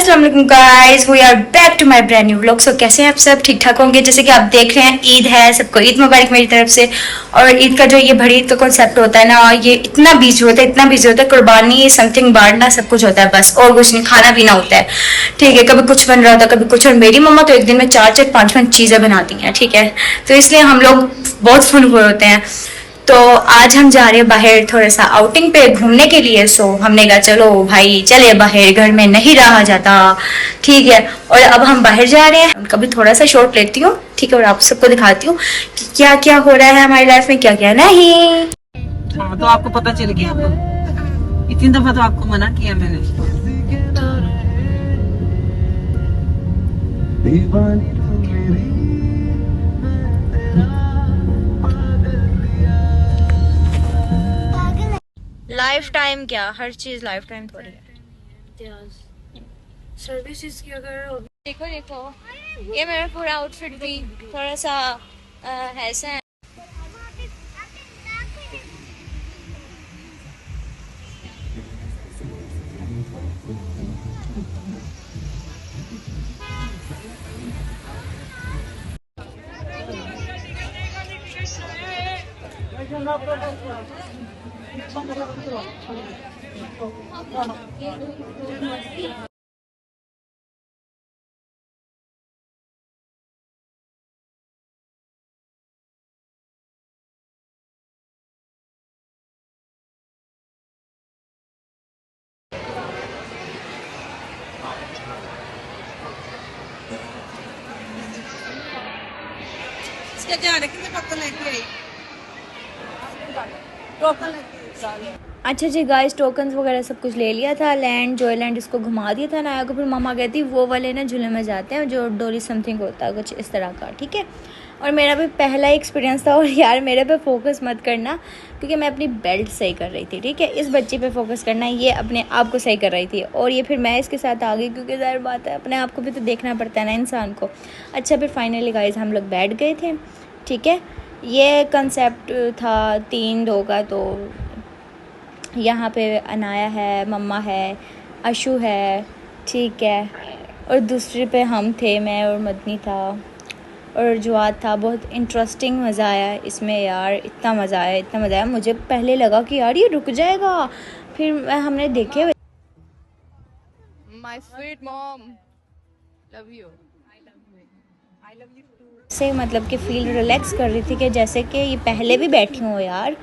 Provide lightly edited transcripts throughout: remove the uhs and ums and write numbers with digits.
अस्सलाम वालेकुम guys, we are back to my brand new vlog. So कैसे हैं आप सब? ठीक ठाक होंगे। जैसे कि आप देख रहे हैं, ईद है, सबको ईद मुबारक मेरी तरफ से। और ईद का जो ये बड़ी ईद का कॉन्सेप्ट होता है ना, ये इतना बिजी होता है, इतना बिजी होता है, कुर्बानी समथिंग बांटना सब कुछ होता है, बस और कुछ नहीं। खाना पीना होता है, ठीक है। कभी कुछ बन रहा होता है, कभी कुछ। और मेरी मम्मा तो एक दिन में 4 4 5 5 चीजें बनाती हैं, ठीक है। तो इसलिए हम लोग बहुत फुल हुए होते हैं। तो आज हम जा रहे हैं बाहर थोड़ा सा आउटिंग पे घूमने के लिए। सो हमने कहा चलो भाई चले बाहर, घर में नहीं रहा जाता, ठीक है। और अब हम बाहर जा रहे हैं, उनका भी थोड़ा सा शॉट लेती हूँ, ठीक है। और आप सबको दिखाती हूँ कि क्या क्या हो रहा है हमारी लाइफ में, क्या क्या नहीं। हाँ, तो आपको पता चल गया। इतनी दफा तो आपको मना किया मैंने। लाइफ टाइम क्या, हर चीज लाइफ टाइम थोड़ी है। सर्विसेज की अगर देखो देखो, ये मेरा पूरा आउटफिट भी थोड़ा सा ऐसा है। इसका ध्यान रखिए, टोकन लेके आई। टोकन लेके आई। अच्छा जी गाइस, टोकन्स वगैरह सब कुछ ले लिया था। लैंड जॉयलैंड इसको घुमा दिया था नाया को। फिर मामा कहती वो वाले ना झूले में जाते हैं जो डोरी समथिंग होता है, कुछ इस तरह का, ठीक है। और मेरा भी पहला एक्सपीरियंस था। और यार मेरे पे फोकस मत करना, क्योंकि मैं अपनी बेल्ट सही कर रही थी, ठीक है। इस बच्चे पे फोकस करना, ये अपने आप को सही कर रही थी। और ये फिर मैं इसके साथ आ गई, क्योंकि ज़ाहिर बात है अपने आप को भी तो देखना पड़ता है ना इंसान को। अच्छा, फिर फाइनली गाइस हम लोग बैठ गए थे, ठीक है। ये कंसेप्ट था 3 2 का। तो यहाँ पे अनाया है, मम्मा है, अशु है, ठीक है। और दूसरे पे हम थे, मैं और मदनी था और जुआद था। बहुत इंटरेस्टिंग मज़ा आया इसमें यार, इतना मज़ा आया, इतना मज़ा आया। मुझे पहले लगा कि यार ये रुक जाएगा, फिर हमने देखे हुए My sweet mom, love you. से मतलब कि फील रिलैक्स कर रही थी, कि जैसे कि ये पहले भी बैठी हूँ यार।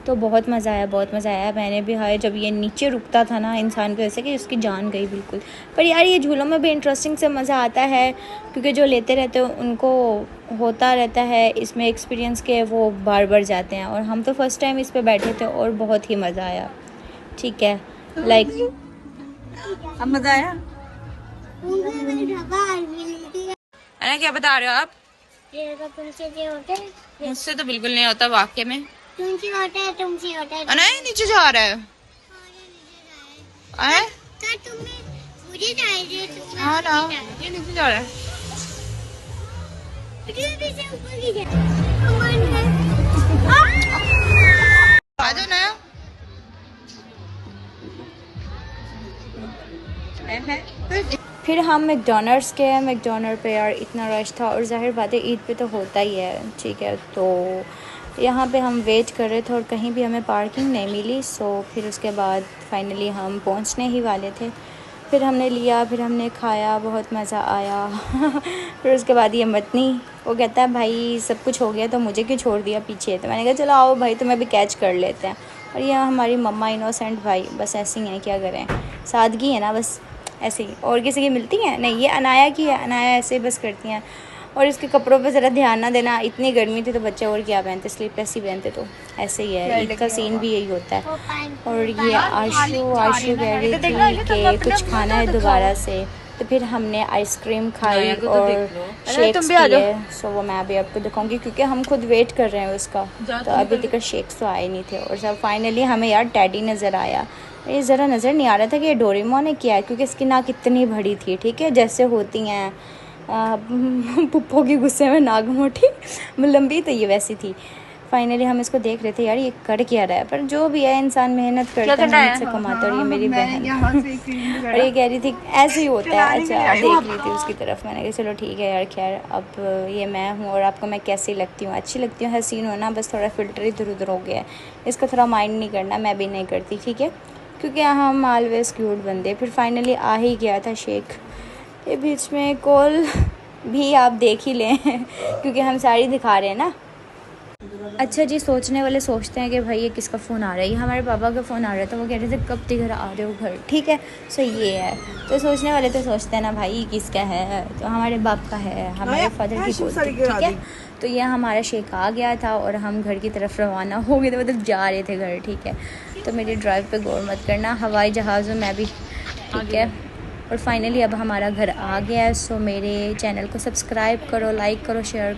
तो बहुत मज़ा आया, बहुत मज़ा आया। मैंने भी हाय जब ये नीचे रुकता था ना इंसान को, ऐसे कि उसकी जान गई बिल्कुल। पर यार ये झूलों में भी इंटरेस्टिंग से मज़ा आता है, क्योंकि जो लेते रहते हैं उनको होता रहता है इसमें एक्सपीरियंस के, वो बार बार जाते हैं। और हम तो फर्स्ट टाइम इस पर बैठे थे और बहुत ही मज़ा आया, ठीक है। लाइक अब मजा आया। अरे क्या बता रहे हो आप? ये तो तुमसे जो होता है, मुझसे तो बिल्कुल नहीं होता वाकई में। तुमसे होता है। नहीं, नीचे जा रहा है। अरे क्या तुम्हें मुझे चाहिए? तुम्हें हाँ ना, ये नीचे जा रहा है। पीछे ऊपर की आ जाओ ना। फिर हम मैकडोनल्ड्स गए। मैकडोनल्ड पे यार इतना रश था, और ज़ाहिर बात है ईद पे तो होता ही है, ठीक है। तो यहाँ पे हम वेट कर रहे थे और कहीं भी हमें पार्किंग नहीं मिली। सो फिर उसके बाद फाइनली हम पहुँचने ही वाले थे। फिर हमने लिया, फिर हमने खाया, बहुत मज़ा आया। फिर उसके बाद ये मतनी, वो कहता है भाई सब कुछ हो गया तो मुझे क्यों छोड़ दिया पीछे। तो मैंने कहा चलो आओ भाई, तुम्हें भी कैच कर लेते हैं। और ये हमारी मम्मा इनोसेंट भाई, बस ऐसी हैं, क्या करें, सादगी है ना बस, ऐसे ही। और किसी की मिलती हैं नहीं, ये अनाया की है, अनाया ऐसे ही बस करती हैं। और इसके कपड़ों पे ज़रा ध्यान ना देना, इतनी गर्मी थी तो बच्चे और क्या पहनते, स्लीपलेस ही पहनते। तो ऐसे ही है, ईद का सीन भी यही होता है। और ये आशु कह रही थी कि कुछ खाना है दोबारा से। तो फिर हमने आइसक्रीम खाई और शेक्स पिए। सो वो मैं अभी आपको दिखाऊंगी, क्योंकि हम खुद वेट कर रहे हैं उसका। तो अभी तक शेक्स तो आए नहीं थे। और सब फाइनली हमें यार टैडी नज़र आया। ये ज़रा नज़र नहीं आ रहा था कि ये डोरेमोन है क्या है, क्योंकि इसकी नाक इतनी बड़ी थी, ठीक है, जैसे होती हैं पुप्पो की गुस्से में नाक मोटी लंबी, तो ये वैसी थी। फाइनली हम इसको देख रहे थे यार ये कर क्या रहा है, पर जो भी है इंसान मेहनत करता है, मेहनत से कमाता है। और ये मेरी बहन और ये कह रही थी ऐसे ही होता है। अच्छा देख रही थी उसकी तरफ, मैंने कहा चलो ठीक है यार। खैर अब ये मैं हूँ और आपको मैं कैसी लगती हूँ, अच्छी लगती हूँ, हसीन हो ना, बस थोड़ा फ़िल्टर इधर उधर हो गया है, इसका थोड़ा माइंड नहीं करना, मैं भी नहीं करती ठीक है, क्योंकि हम ऑलवेज क्यूट बंदे। फिर फाइनली आ ही गया था शेख। ये बीच में कॉल भी आप देख ही लें क्योंकि हम सारी दिखा रहे हैं ना। अच्छा जी, सोचने वाले सोचते हैं कि भाई ये किसका फ़ोन आ रहा है, ये हमारे पापा का फ़ोन आ रहा था, वो कह रहे थे कब तक घर आ रहे हो घर, ठीक है। सो ये है, तो सोचने वाले तो सोचते हैं ना भाई किसका है, तो हमारे बाप का है, हमारे फादर की पोती, ठीक है। तो ये हमारा शेख आ गया था और हम घर की तरफ रवाना हो गए थे, मतलब जा रहे थे घर, ठीक है। तो मेरी ड्राइव पे गौर मत करना, हवाई जहाज़ों में भी, ठीक है। और फाइनली अब हमारा घर आ गया है। सो मेरे चैनल को सब्सक्राइब करो, लाइक करो, शेयर करो।